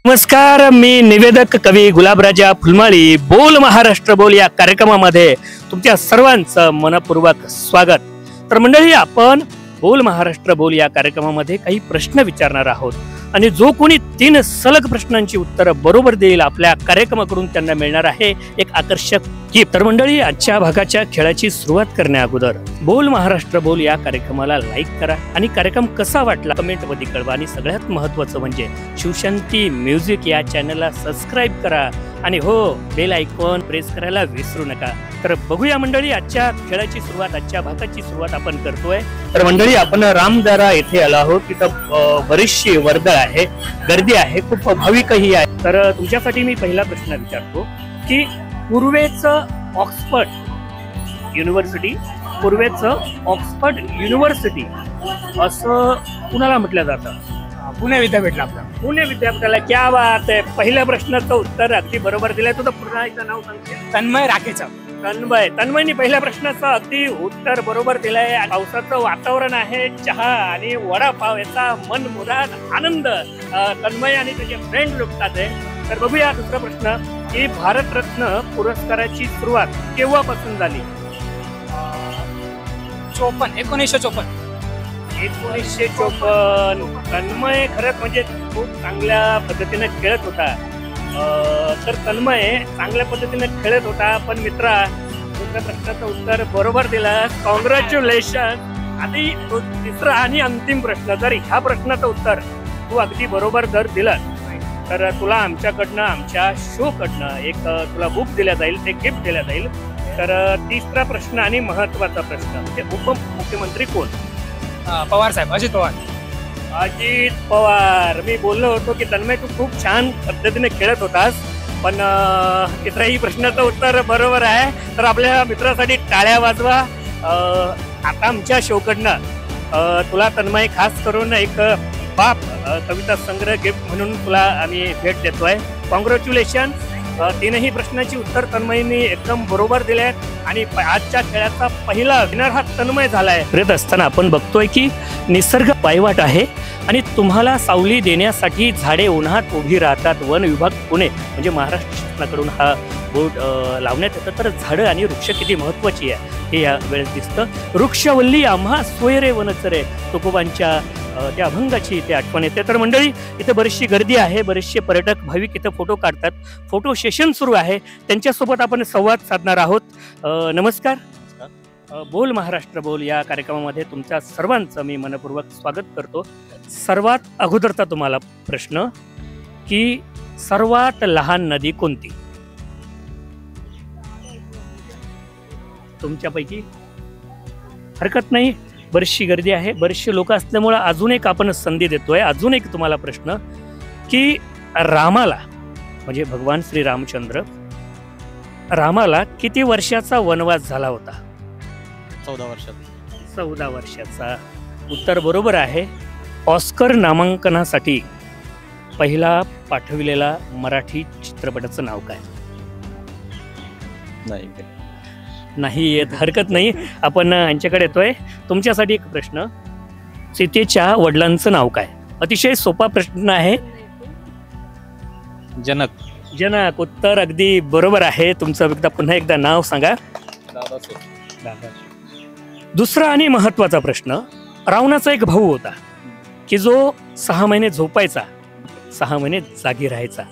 नमस्कार, मी निवेदक कवी गुलाबराजा फुलमाळी बोल महाराष्ट्र बोल या कार्यक्रमामध्ये तुमच्या सर्वांचं मनपूर्वक स्वागत। तर मंडळी, आपण बोल महाराष्ट्र बोल या कार्यक्रमामध्ये काही प्रश्न विचारणार आहोत आणि जो कोणी 3 सलग प्रश्नांची उत्तरं बरोबर देईल आपल्या कार्यक्रमाकडून त्यांना मिळणार आहे एक आकर्षक गिफ्ट। तर मंडळी, आजच्या भागाच्या खेळाची सुरुवात करण्या अगोदर बोल महाराष्ट्र बोल या कार्यक्रमाला लाईक करा आणि कार्यक्रम कसा वाटला कमेंट मध्ये कळवा आणि सगळ्यात महत्त्वाचं म्हणजे शिवशांती म्युझिक या चॅनलला सबस्क्राईब करा आणि हो, बेल आयकॉन प्रेस करायला विसरू नका। तर बघूया मंडळी, आजच्या खेळाची सुरुवात, आजच्या भागाची सुरुवात आपण करतोय। तर मंडळी, आपण रामदरा येथे आलो आहोत। तिथं बरीचशी वर्दळ आहे, गर्दी आहे, खूप भाविकही आहे। तर तुमच्यासाठी मी पहिला प्रश्न विचारतो की पूर्वेचं ऑक्सफर्ड युनिव्हर्सिटी असं कुणाला म्हटलं जातं? पुणे विद्यापीठला आपलं पुणे विद्यापीठाला। क्या बात आहे, पहिल्या प्रश्नाचं उत्तर अगदी बरोबर दिलंय। तुझं पुन्हा एकदा नाव सांगते? तन्मय राखेचा। तन्मयनी पहिल्या प्रश्नाचं अगदी उत्तर बरोबर दिलंय। पावसाचं वातावरण आहे, चहा आणि वडापाव याचा मनमुराद आनंद तन्मय आणि त्याचे फ्रेंड लुटतात आहे। तर बघूया दुसरा प्रश्न की भारतरत्न पुरस्काराची सुरुवात केव्हापासून झाली? 1954। तन्मय खरंच म्हणजे खूप चांगल्या पद्धतीने खेळत होता। तर तन्मय चांगल्या पद्धतीने खेळत होता, पण मित्रा दुसऱ्या प्रश्नाचं उत्तर बरोबर दिलं, कॉंग्रॅच्युलेशन। आधी तिसरा आणि अंतिम प्रश्न, जर ह्या प्रश्नाचं उत्तर तू अगदी बरोबर जर दिलं तर तुला आमच्याकडनं, आमच्या शो कडनं एक तुला बुक दिल्या जाईल, ते गिफ्ट दिल्या जाईल। तर तिसरा प्रश्न आणि महत्वाचा प्रश्न, ते उपमुख्यमंत्री कोण? पवार साहेब, अजित पवार। मी बोललो होतो की तन्मय तू खूप छान पद्धतीने खेळत होतास, पण तिसराही प्रश्नाचं उत्तर बरोबर आहे। तर आपल्या मित्रासाठी टाळ्या वाजवा। आता आमच्या शो कडनं तुला तन्मय खास करून एक बाप कविता संग्रह गिफ्ट म्हणून तुला आम्ही भेट देतोय। कॉंग्रॅच्युलेशन। 3ही प्रश्नाची उत्तर तन्मयनी एकदम बरोबर दिले आणि आजच्या खेळाचा पहिला विनर हा तन्मय झालाय। फिरत असताना आपण बघतोय की निसर्ग पायवाट आहे आणि तुम्हाला सावली देण्यासाठी झाडे उन्हात उभी राहतात। वन विभाग पुणे म्हणजे महाराष्ट्र शासनाकडून हा बोर्ड लावण्यात येतं। तर झाडं आणि वृक्ष किती महत्वाची आहे हे या वेळेस दिसतं। वृक्षवल्ली आम्हा सोयरे वनचरे, तुकोबांच्या त्या अभंगाची इथे आठवण येते। तर मंडळी, इथे बरीचशी गर्दी आहे, बरेचसे पर्यटक भाविक इथे फोटो काढतात, फोटो सेशन सुरू आहे, त्यांच्यासोबत आपण संवाद साधणार आहोत। नमस्कार, बोल महाराष्ट्र बोल या कार्यक्रमामध्ये तुमच्या सर्वांचं मी मनपूर्वक स्वागत करतो। सर्वात अगोदरचा तुम्हाला प्रश्न की सर्वात लहान नदी कोणती तुमच्यापैकी? हरकत नाही, बरीचशी गर्दी आहे, बरेचसे लोक असल्यामुळे अजून एक आपण संधी देतोय। अजून एक तुम्हाला प्रश्न की रामाला म्हणजे भगवान श्री रामचंद्र, रामाला किती वर्षाचा वनवास झाला होता? 14 वर्षाचा। उत्तर बरोबर आहे। ऑस्कर नामांकनासाठी पहिला पाठविलेला मराठी चित्रपटाचं नाव काय? नाही येत, हरकत नाही, आपण यांच्याकडे येतोय। तुमच्यासाठी एक प्रश्न, सीतेच्या वडिलांचं नाव काय? अतिशय सोपा प्रश्न आहे। जनक। उत्तर अगदी बरोबर आहे तुमचं। पुन्हा एकदा नाव सांगा। दुसरा आणि महत्वाचा प्रश्न, रावणाचा एक भाऊ होता की जो 6 महिने झोपायचा, 6 महिने जागी राहायचा।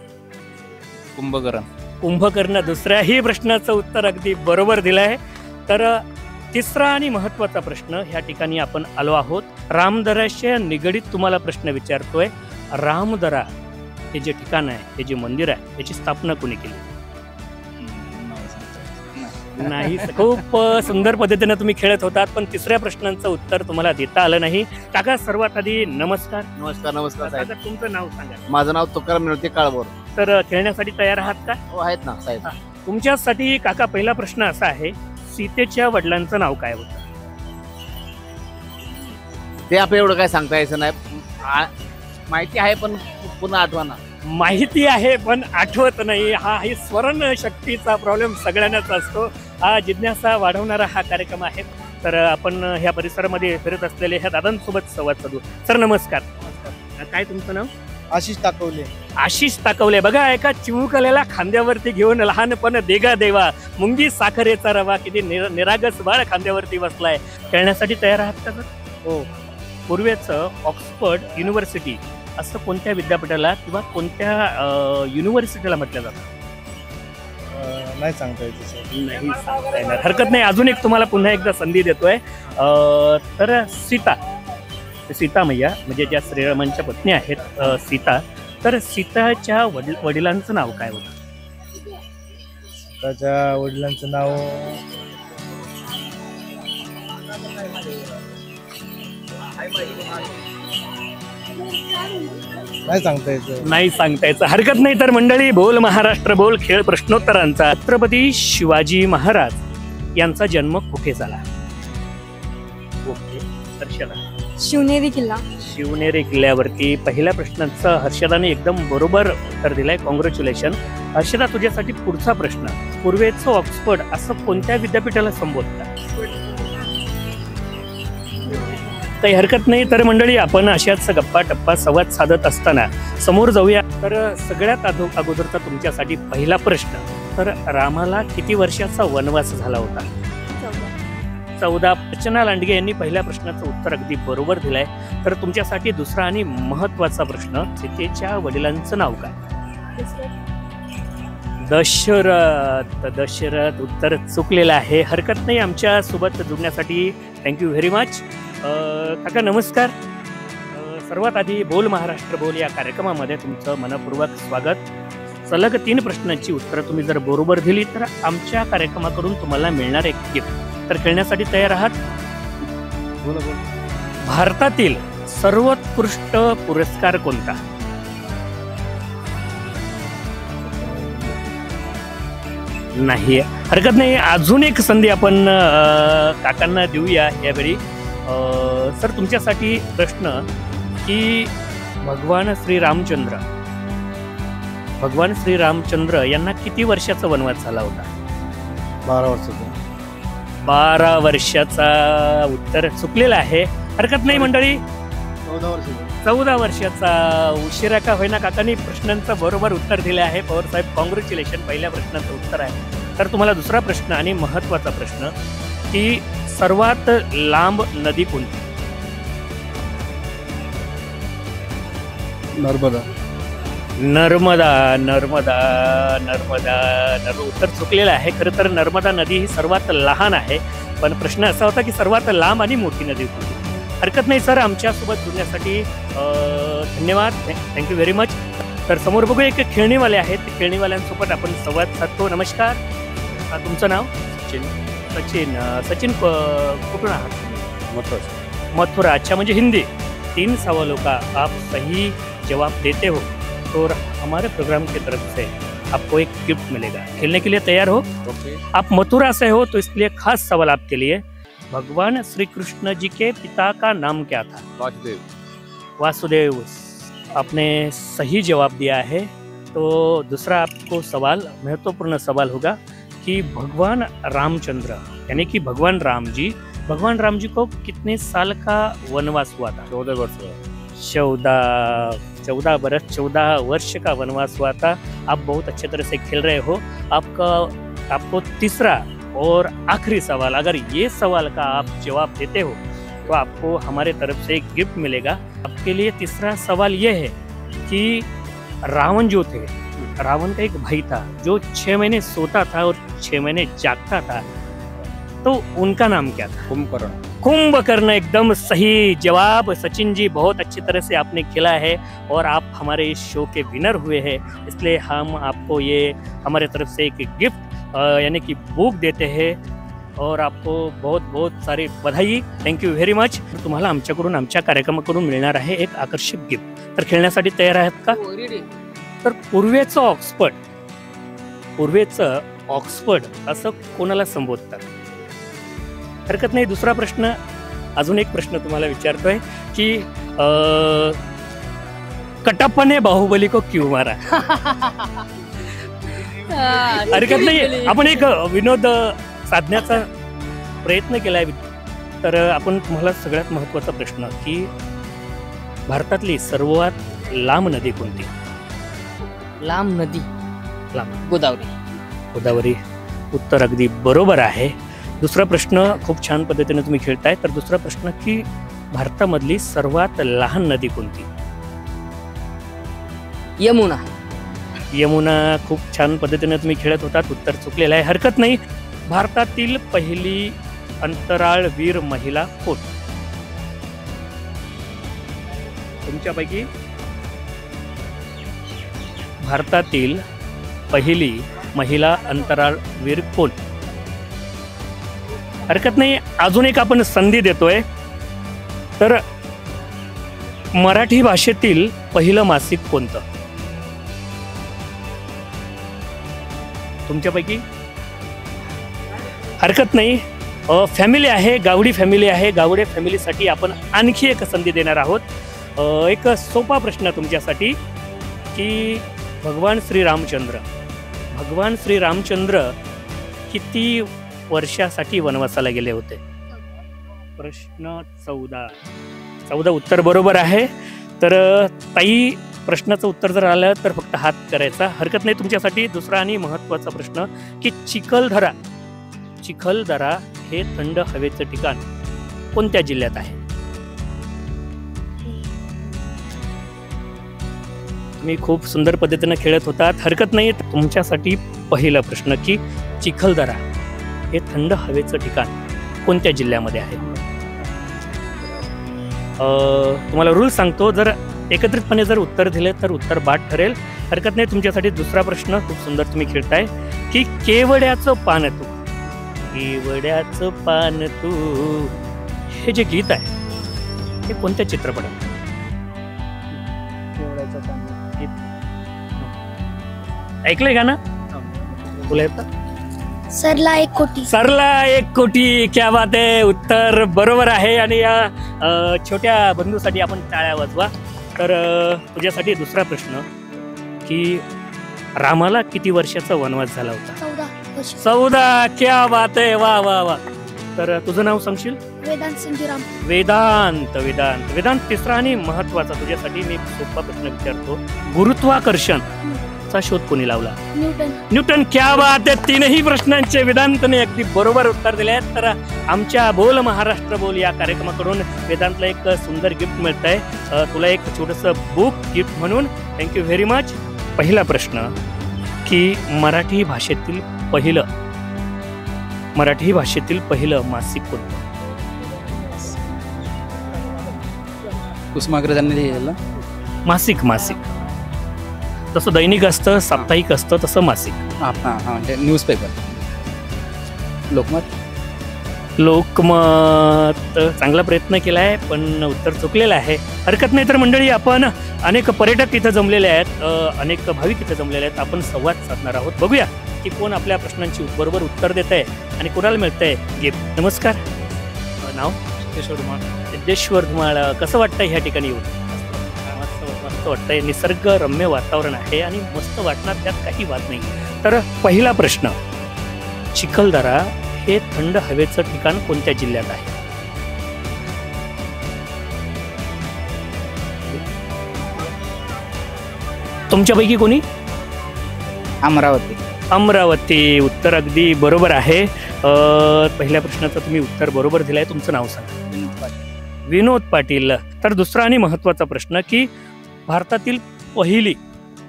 कुंभकर्ण। दुसऱ्याही प्रश्नाचं उत्तर अगदी बरोबर दिलंय। तर तिसरा आणि महत्वाचा प्रश्न, ह्या ठिकाणी आपण आलो आहोत, रामदराशी निगडीत तुम्हाला प्रश्न विचारतोय। रामदरा हे जे ठिकाण आहे, हे जे मंदिर आहे, याची स्थापना कोणी केली? नाही, खूप सुंदर पद्धतीने तुम्ही खेळत होतात, पण तिसऱ्या प्रश्नांचं उत्तर तुम्हाला देता आलं नाही। काका, सर्वात आधी नमस्कार। नमस्कार साहेब। तुमचं नाव सांगा? माझं नाव तुकाराम मिळते काळभोर। तर खेळण्यासाठी तयार आहात का? हो, आहेत ना साहेब। तुमच्यासाठी काका पहिला प्रश्न असा आहे, सीतेच्या वडिलांचं नाव काय होतं? ते आपलं एवढं काय सांगता यायचं नाही, माहिती आहे पण पुन्हा आठवणा। माहिती आहे पण आठवत नाही, हा ही स्मरण शक्तीचा प्रॉब्लेम सगळ्यांनाच असतो। हा जिज्ञासा वाढवणारा हा कार्यक्रम आहे। तर आपण ह्या परिसरामध्ये फिरत असलेले ह्या दादांसोबत संवाद साधू। सर नमस्कार। काय तुमचं नाव? आशिष टाकवले. आशिष ताकवले. बघा एका चिमुकल्याला खांद्यावरती घेऊन लहानपण देगा देवा मुंगी साखरेचा रवा किती निरागस बाळ खांद्यावरती बसलाय. खेळण्यासाठी तयार आहात का सर? हो. पूर्वेचं ऑक्सफर्ड युनिव्हर्सिटी असं कोणत्या विद्यापीठाला किंवा कोणत्या युनिव्हर्सिटीला म्हटलं जातं? नाही सांगता येत सर. नाही सांगता येणार. हरकत नाही. अजून एक तुम्हाला पुन्हा एकदा संधी देतोय. तर सीता मैया म्हणजे ज्या श्रीरामांच्या पत्नी आहेत सीता, तर सीताच्या वडिलांचं नाव काय होतं? त्याच्या वडिलांचं नाव नाही सांगता येत. नाही सांगता यायचं. हरकत नाही. तर मंडळी, बोल महाराष्ट्र बोल खेळ प्रश्नोत्तरांचा छत्रपती शिवाजी महाराज यांचा जन्म कुठे झाला? ओके, हर्षदा. शिवनेरी किल्ला. शिवनेरी किल्ल्यावरती पहिल्या प्रश्नाचं हर्षदाने एकदम बरोबर उत्तर दिलंय. कॉंग्रॅच्युलेशन. हर्षदा, तुझ्यासाठी पुढचा प्रश्न. पूर्वेचं ऑक्सफर्ड असं कोणत्या विद्यापीठाला संबोधतात? काही हरकत नाही. तर मंडळी, आपण अशाच गप्पा टप्पा संवाद साधत असताना समोर जाऊया. तर सगळ्यात अगोदरचा तुमच्यासाठी पहिला प्रश्न. तर रामाला किती वर्षाचा वनवास झाला होता? 14. अर्चना लांडगे यांनी पहिल्या प्रश्नाचं उत्तर अगदी बरोबर दिलंय. तर तुमच्यासाठी दुसरा आणि महत्वाचा प्रश्न. सीतेच्या वडिलांचं नाव काय? दशरथ उत्तर चुकलेलं आहे. हरकत नाही. आमच्या सोबत जुळण्यासाठी थँक्यू व्हेरी मच. काका नमस्कार. सर्वात आधी बोल महाराष्ट्र बोल या कार्यक्रमामध्ये तुमचं मनपूर्वक स्वागत. सलग 3 प्रश्नांची उत्तरं तुम्ही जर बरोबर दिली तर आमच्या कार्यक्रमाकडून तुम्हाला मिळणार एक गिफ्ट. तर खेळण्यासाठी तयार आहात? भारतातील सर्वोत्कृष्ट पुरस्कार कोणता? नाही. हरकत नाही. अजून एक संधी आपण काकांना देऊया यावेळी. सर, तुमच्यासाठी प्रश्न की भगवान श्रीरामचंद्र यांना किती वर्षाचा वनवास झाला होता? 12 वर्षाचा. 12 वर्षाचा उत्तर चुकलेलं आहे. हरकत नाही मंडळी. 14 वर्षाचा. 14 वर्षाचा. उशिरा का होईना काकांनी प्रश्नांचं बरोबर उत्तर दिले आहे. पवार साहेब, कॉंग्रॅच्युलेशन. पहिल्या प्रश्नाचं उत्तर आहे. तर तुम्हाला दुसरा प्रश्न आणि महत्वाचा प्रश्न की सर्वात लांब नदी कोणती? नर्मदा. उत्तर चुकलेलं आहे. खरं तर नर्मदा नदी ही सर्वात लहान आहे. पण प्रश्न असा होता की सर्वात लांब आणि मोठी नदी कोणती? हरकत नाही सर. आमच्यासोबत जुळण्यासाठी धन्यवाद. Thank you very much. तर समोर बघू एक खेळणीवाले आहेत. खेळणीवाल्यांसोबत आपण संवाद साधतो. नमस्कार. तुमचं नाव? सचिन कुठून आहात? मथुरा. अच्छा, म्हणजे हिंदी. 3 सवालों का आप सही जवाब देते हो तो हमारे प्रोग्राम की तरफ से आपको एक गिफ्ट मिलेगा. खेलने के लिए तैयार हो? आप मथुरा से हो तो इसलिए खास सवाल आपके लिए. भगवान श्री कृष्ण जी के पिता का नाम क्या था? वासुदेव. आपने सही जवाब दिया है. तो दूसरा आपको सवाल, महत्वपूर्ण सवाल होगा कि भगवान रामचंद्र यानी कि भगवान राम जी को कितने साल का वनवास हुआ था? 14 वर्ष. 14 वर्ष का वनवास हुआ था. आप बहुत अच्छे तरह से खेल रहे हो. आपको तीसरा और आखिरी सवाल, अगर ये सवाल का आप जवाब देते हो तो आपको हमारे तरफ से एक गिफ्ट मिलेगा. आपके लिए तीसरा सवाल ये है कि रावण जो थे, रावण का एक भाई था जो 6 महीने सोता था और 6 महीने जागता था, तो उनका नाम क्या था? कुंभकर्ण. एकदम सही जवाब. सचिन जी, बहुत अच्छी तरह से आपने खेला है और आप हमारे इस शो के विनर हुए हैं. इसलिए हम आपको ये हमारे तरफ से एक गिफ्ट यानी कि बुक देते हैं और आपको बहुत बहुत सारी बधाई. Thank you very much. तुम्हाला आमच्याकडून, आमच्या कार्यक्रमाकडून मिळणार आहे एक आकर्षक गिफ्ट. तर खेळण्यासाठी तयार आहात का? तर पूर्वेचं ऑक्सफर्ड असं कोणाला संबोधतात? हरकत नाही. दुसरा प्रश्न, अजून एक प्रश्न तुम्हाला विचारतोय की कटप्पा ने बाहुबली को क्यों मारा? हरकत नाही. आपण एक विनोद साधण्याचा प्रयत्न केलाय. तर आपण तुम्हाला सगळ्यात महत्त्वाचा प्रश्न की भारतातली सर्वात लांब नदी कोणती? लांब नदी लांब गोदावरी. गोदावरी. उत्तर अगदी बरोबर आहे. दुसरा प्रश्न खूप छान पद्धतीने तुम्ही खेळताय. तर दुसरा प्रश्न की भारतामधली सर्वात लहान नदी कोणती? यमुना. यमुना. खूप छान पद्धतीने तुम्ही खेळत होतात. उत्तर चुकलेलं आहे, हरकत नाही. भारतातील पहिली अंतराळवीर महिला कोण? तुमच्यापैकी भारतातील पहिली महिला अंतराळवीर कोण? हरकत नाही, अजून एक आपण संधी देतोय. तर मराठी भाषेतील पहिलं मासिक कोणतं? तुमच्यापैकी? हरकत नाही. फॅमिली आहे, गावडी फॅमिली आहे. गावडे फॅमिलीसाठी आपण आणखी एक संधी देणार आहोत. एक सोपा प्रश्न तुमच्यासाठी की भगवान श्रीरामचंद्र किती वर्षासाठी वनवासाला गेले होते? प्रश्न 14 उत्तर बरोबर आहे. तर ताई, प्रश्नाचं उत्तर जर आलं तर फक्त हात करायचा, हरकत नाही. तुमच्यासाठी दुसरा आणि महत्त्वाचा प्रश्न की चिखलदरा हे थंड हवेचं ठिकाण कोणत्या जिल्ह्यात आहे? तुम्ही खूप सुंदर पद्धतीने खेळत होतात, हरकत नाही. तुमच्यासाठी पहिला प्रश्न की चिखलदरा हे थंड हवेचं ठिकाण कोणत्या जिल्ह्यामध्ये आहे? तुम्हाला रूल सांगतो, जर एकत्रितपणे जर उत्तर दिले तर उत्तर बाद ठरेल, हरकत नाही. तुमच्यासाठी दुसरा प्रश्न खूप सुंदर तुम्ही खेळताय की केवड्याचं पान तू हे जे गीत आहे हे कोणत्या चित्रपटात? ऐकलंय का ना? तुला येतं? सरला 1 कोटी. सरला 1 कोटी. क्या बात आहे, उत्तर बरोबर आहे. आणि या छोट्या बंधूसाठी आपण टाळ्या वाजवा. तर तुझ्यासाठी दुसरा प्रश्न की रामाला किती वर्षाचा वनवास झाला होता? 14 वर्ष. 14. क्या बात आहे, वा वा वा. तर तुझं नाव सांगशील? वेदांत संजीराम. वेदांत. तिसरा आणि महत्वाचा तुझ्यासाठी मी सोपा प्रश्न विचारतो. गुरुत्वाकर्षण चा शोध कोणी लावला? न्यूटन. क्या बात आहे. तीनही प्रश्नांचे वेदांतने अगदी बरोबर उत्तर दिले आहेत. तर आमच्या बोल महाराष्ट्र बोल या कार्यक्रमाकडून वेदांतला एक सुंदर गिफ्ट मिळत आहे. तुला एक छोटंसं बुक गिफ्ट म्हणून. Thank you very much. पहिला प्रश्न की मराठी भाषेतील पहिलं मासिक कोणतं? कुसुमाग्रजांनी लिहिलेलं मासिक. तसं दैनिक असतं, साप्ताहिक असतं, तसं मासिक. म्हणजे न्यूजपेपर. लोकमत. चांगला प्रयत्न केलाय पण उत्तर चुकलेलं आहे, हरकत नाही. तर मंडळी, आपण अनेक पर्यटक इथं जमलेले आहेत, अनेक भाविक इथं जमलेले आहेत. आपण संवाद साधणार आहोत. बघूया की कोण आपल्या प्रश्नांची बरोबर उत्तर देत आहे आणि कोणाला मिळतंय गिफ्ट. नमस्कार. नाव? सिद्धेश्वर धुमाळ. कसं वाटतंय ह्या ठिकाणी येऊन? मस्त वाटतंय. निसर्ग रम्य वातावरण आहे आणि मस्त वाटणार, त्यात काही वाद नाही. तर पहिला प्रश्न, चिखलदरा हे थंड हवेचं ठिकाण कोणत्या जिल्ह्यात आहे? तुमच्यापैकी कोणी? अमरावती. उत्तर अगदी बरोबर आहे. पहिल्या प्रश्नाचं तुम्ही उत्तर बरोबर दिलंय. तुमचं नाव सांगा. विनोद पाटील. तर दुसरा आणि महत्वाचा प्रश्न की भारतातील पहिली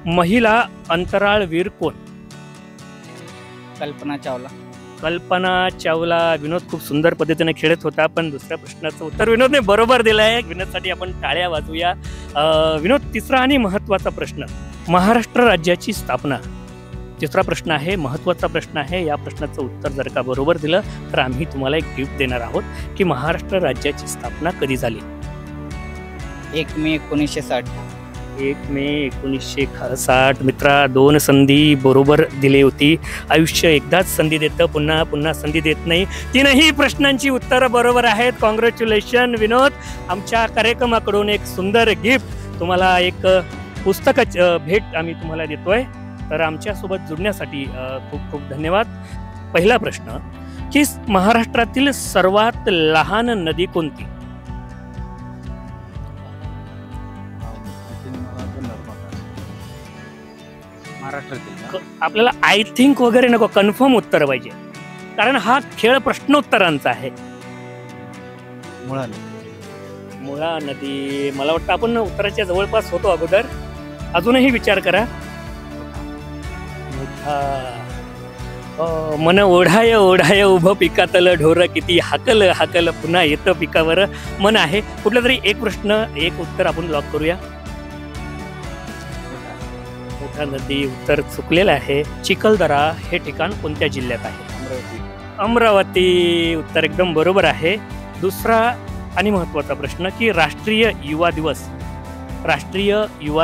महिला अंतराळवीर कोण? कल्पना चावला. विनोद खूप सुंदर पद्धतीने खेळत होता, पण दुसऱ्या प्रश्नाचं उत्तर विनोदने बरोबर दिलंय. विनोदसाठी आपण टाळ्या वाजवूया. विनोद, तिसरा आणि महत्वाचा प्रश्न, महाराष्ट्र राज्याची स्थापना. तिसरा प्रश्न आहे, महत्वाचा प्रश्न आहे. या प्रश्नाचं उत्तर जर का बरोबर दिलं तर आम्ही तुम्हाला एक गिफ्ट देणार आहोत की महाराष्ट्र राज्याची स्थापना कधी झाली? 1 मे 1960. 1 मे 1960. मित्रा, 2 संधी बरोबर दिली होती. आयुष्य एकदाच संधी देतं, पुन्हा पुन्हा संधी देत नाही. तीनही प्रश्नांची उत्तरं बरोबर आहेत. कॉंग्रॅच्युलेशन विनोद. आमच्या कार्यक्रमाकडून एक सुंदर गिफ्ट, तुम्हाला एक पुस्तक भेट आम्ही तुम्हाला देतोय. तर आमच्यासोबत जुडण्यासाठी खूप खूप धन्यवाद. पहिला प्रश्न की महाराष्ट्रातील सर्वात लहान नदी कोणती? आपल्याला आय थिंक वगैरे नको, कन्फर्म उत्तर पाहिजे, कारण हा खेळ प्रश्नोत्तरांचा आहे. मुळा मुळा नदी, मला वाटतं आपण उत्तराच्या जवळपास होतो अगोदर. अजूनही विचार करा. मन ओढाय ओढाय उभं पिकातलं ढोर किती हाकल हाकल पुन्हा येतं पिकावर मन आहे. कुठला तरी एक प्रश्न, एक उत्तर आपण लॉक करूया. मोठा नदी उत्तर चुकलेलं आहे. चिखलदरा हे ठिकाण कोणत्या जिल्ह्यात आहे? अमरावती उत्तर एकदम बरोबर आहे. दुसरा आणि महत्त्वाचा प्रश्न की राष्ट्रीय युवा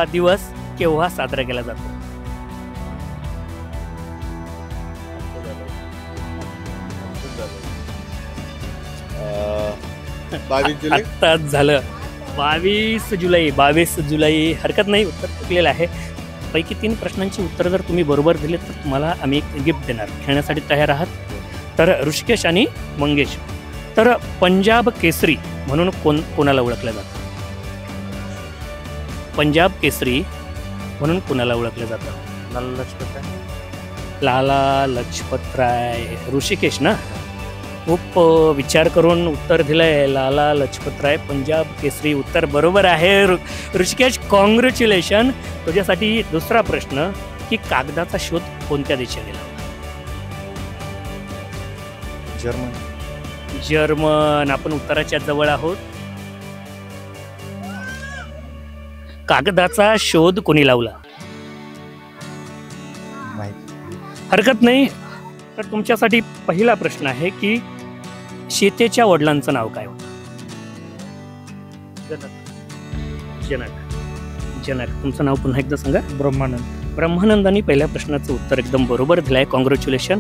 दिवस केव्हा साजरा केला जातो? आत्ताच झालं. 22 जुलै. हरकत नाही, उत्तर चुकलेलं आहे. पैकी 3 प्रश्नांची उत्तर जर तुम्ही बरोबर दिले तर तुम्हाला आम्ही एक गिफ्ट देणार. खेळण्यासाठी तयार आहात? तर ऋषिकेश आणि मंगेश. तर पंजाब केसरी म्हणून कोणाला ओळखलं जातं? पंजाब केसरी म्हणून कोणाला ओळखलं जातं? लाला लजपत राय. ऋषिकेश ना, खूप विचार करून उत्तर दिलंय. लाला लजपत राय पंजाब केसरी उत्तर बरोबर आहे. ऋषिकेश, कॉंग्रॅच्युलेशन. तुझ्यासाठी दुसरा प्रश्न की कागदाचा शोध कोणत्या देशाने लावला? जर्मन. आपण उत्तराच्या जवळ आहोत. कागदाचा शोध कोणी लावला? हरकत नाही. तर तुमच्यासाठी पहिला प्रश्न आहे की सीतेच्या वडिलांचं नाव काय होतं? जनक. तुमचं नाव पुन्हा एकदा सांगा. ब्रह्मानंदांनी पहिल्या प्रश्नाचं उत्तर एकदम बरोबर दिलंय. कॉंग्रॅच्युलेशन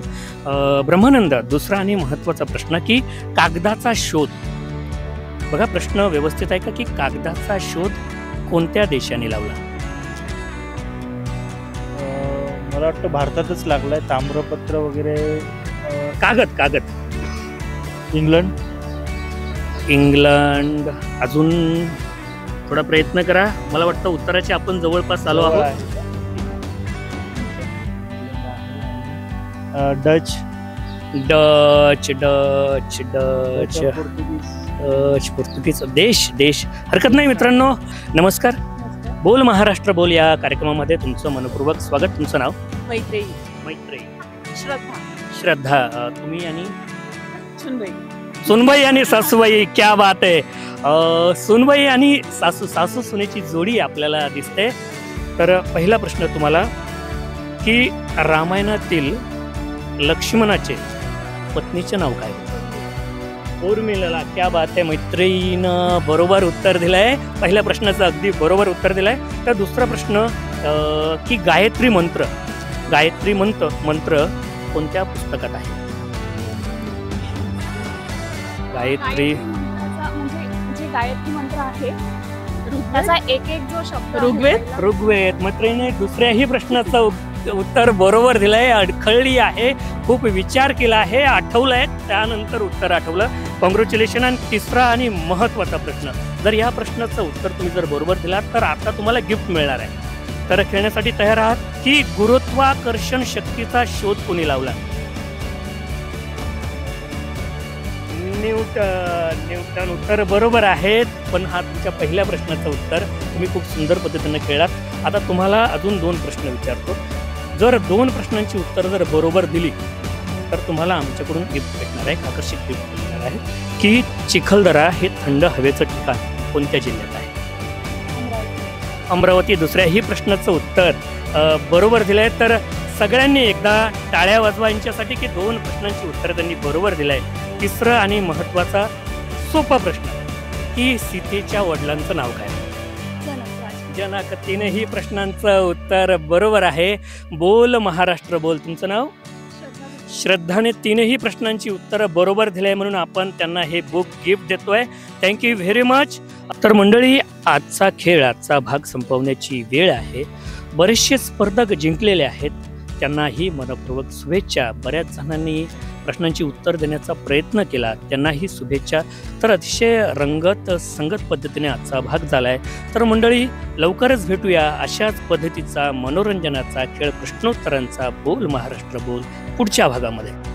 ब्रह्मानंद. दुसरा आणि महत्त्वाचा प्रश्न की कागदाचा शोध. बघा प्रश्न व्यवस्थित आहे का? की कागदाचा शोध कोणत्या देशाने लावला? मला वाटतं भारतातच लागलाय. ताम्रपत्र वगैरे. कागद. इंग्लंड. अजून थोडा प्रयत्न करा. मला वाटतं उत्तराचे आपण जवळपास आलो आहोत. डच. पोर्तुगीज. देश. हरकत नाही मित्रांनो. नमस्कार. बोल महाराष्ट्र बोल या कार्यक्रमामध्ये तुमचं मनपूर्वक स्वागत. तुमचं नाव? मैत्रेयी. श्रद्धा. तुम्ही? आणि सुनबाई आणि सासूबाई. क्या बात आहे. सुनबाई आणि सासू सुनेची जोडी आपल्याला दिसते. तर पहिला प्रश्न तुम्हाला की रामायणातील लक्ष्मणाचे पत्नीचे नाव काय? उर्मिला. क्या बात आहे. मैत्रीनं बरोबर उत्तर दिलंय. पहिल्या प्रश्नाचं अगदी बरोबर उत्तर दिलंय. तर दुसरा प्रश्न की गायत्री मंत्र कोणत्या पुस्तकात आहे? गायत्री मंत्र आहे त्याचा एक जो शब्द ऋग्वेद. मैत्रिणीने दुसऱ्याही प्रश्नाचं उत्तर बरोबर दिलंय. अडखळली आहे, खूप विचार केला आहे, आठवलंय, त्यानंतर उत्तर आठवलं. कॉंग्रॅच्युलेशन. आणि तिसरा आणि महत्त्वाचा प्रश्न, जर या प्रश्नाचं उत्तर तुम्ही जर बरोबर दिलात तर आता तुम्हाला गिफ्ट मिळणार आहे. तर खेळण्यासाठी तयार आहात? की गुरुत्वाकर्षण शक्तीचा शोध कोणी लावला? न्यूटन. उत्तर बरोबर आहेत. पण हा तुमच्या पहिल्या प्रश्नाचं उत्तर तुम्ही खूप सुंदर पद्धतीने खेळलात. आता तुम्हाला अजून 2 प्रश्न विचारतो. जर 2 प्रश्नांची उत्तर जर बरोबर दिली तर तुम्हाला आमच्याकडून गिफ्ट भेटणार आहे, आकर्षक गिफ्ट भेटणार आहे. की चिखलदरा हे थंड हवेचं ठिकाण कोणत्या जिल्ह्यात आहे? अमरावती. दुसऱ्याही प्रश्नाचं उत्तर बरोबर दिलंय. तर सगळ्यांनी एकदा टाळ्या वाजवा यांच्यासाठी की 2 प्रश्नांची उत्तरं त्यांनी बरोबर दिलंय. तिसरं आणि महत्त्वाचा सोपा प्रश्न की सीतेच्या वडिलांचं नाव काय? जनक. 3ही प्रश्नांचं उत्तर बरोबर आहे. बोल महाराष्ट्र बोल. तुमचं नाव? श्रद्धाने 3ही प्रश्नांची उत्तरं बरोबर दिली म्हणून आपण त्यांना हे बुक गिफ्ट देतोय. Thank you very much. तर मंडळी, आजचा भाग संपवण्याची वेळ आहे. बरेचसे स्पर्धक जिंकलेले आहेत. त्यांनाही मनपूर्वक शुभेच्छा. बऱ्याच जणांनी प्रश्नांची उत्तर देण्याचा प्रयत्न केला, त्यांनाही शुभेच्छा. तर अतिशय रंगत संगत पद्धतीने आजचा भाग झाला आहे. तर मंडळी, लवकरच भेटूया अशाच पद्धतीचा मनोरंजनाचा खेळ, प्रश्नोत्तरांचा बोल महाराष्ट्र बोल पुढच्या भागामध्ये.